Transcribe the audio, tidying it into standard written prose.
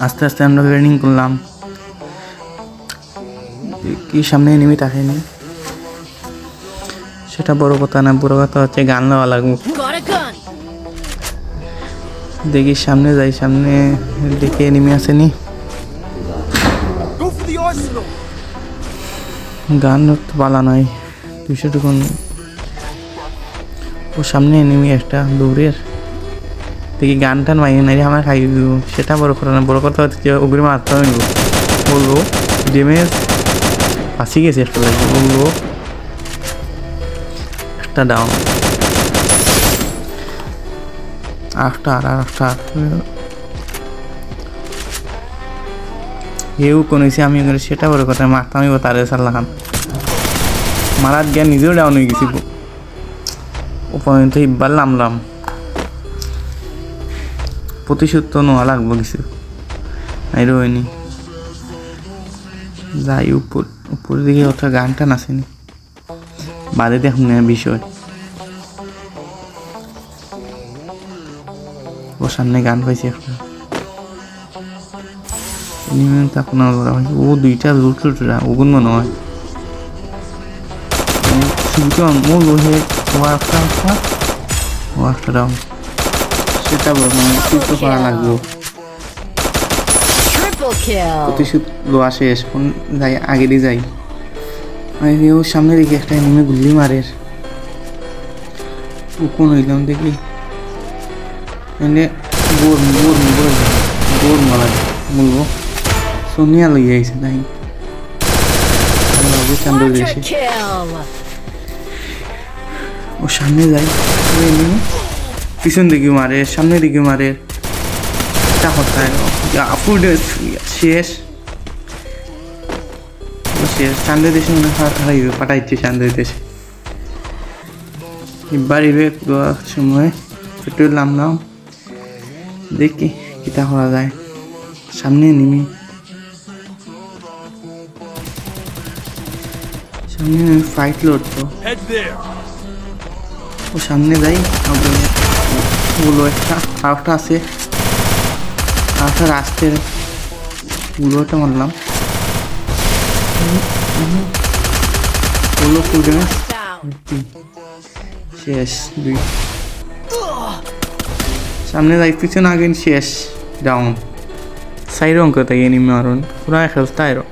আস্তে আস্তে আমরা ট্রেনিং করলাম কি সামনে এনিমি তাকায়নি সেটা বড় কথা না, বড় কথা হচ্ছে গান নেওয়া লাগবে। দেখি সামনে যাই, সামনে দেখে এনিমি আসেনি, গান ধরতে পালা নয় 200 টুকুন। ও সামনে এনিমি একটা দৌড়ের, দেখি গান টান মাইনে নাই আমার খাই দিব, সেটা বড় কথা না, বড় কথা হচ্ছে ওগুলো মারতে হবে বলবো ড্যামেজ ফাঁসি গেছে একটা লাগবে বলবো। একটা ডাউন, আরেকটা এও কোন হয়েছে আমি সেটা বড় কথা, মারতাম তারে সাল্লা খান মারার গিয়া নিজেও ডাউন হয়ে গেছি। ও পর্যন্ত ইব্বার নামলাম, প্রতিশোধ তো নেওয়া লাগবো কিছু আইরো হয়নি। যাই উপরের দিকে ওটা গান টান আসেনি, বাদে দেখুন না বিষয়। ও সামনে গান পাইছে একটা, তখন ও দুইটা লুটরা ওগুন মনে হয় ও একটা ডাউন, সেটা বড় তো করা লাগবো। প্রতিশোধ লোয়া শেষ, যাই আগে দিয়ে যাই। ওর সামনে দেখি একটা এনিমি গুল্লি মারের, ও কোন হইলাম দেখি বোর মারা বলবো সোনিয়া লইয়া আইছে নাই চান্দ দিয়েছে। ও সামনে যাই, পিছন দিকে মারে সামনে দিকে মারে, শেষ চান্দে দেশে মনে হারাইবে পাঠাইছে চান্দে দেশে। বাড়িবে সময় একটু নামলাম দেখি কিতা করা যায়। সামনে নিমি সামনে ফাইট লড়তো, ও সামনে যাই বলো একটা আরেকটা আছে, আরেকটা রাস্তার গুলোটা মারলাম বলো ফুল ড্যামেজ শেষ। দুই সামনে যাই পিছনে আগে শেষ ডাউন, সাইড অঙ্ক তাই এনিমি মারুন পুরা খেলতে আরো।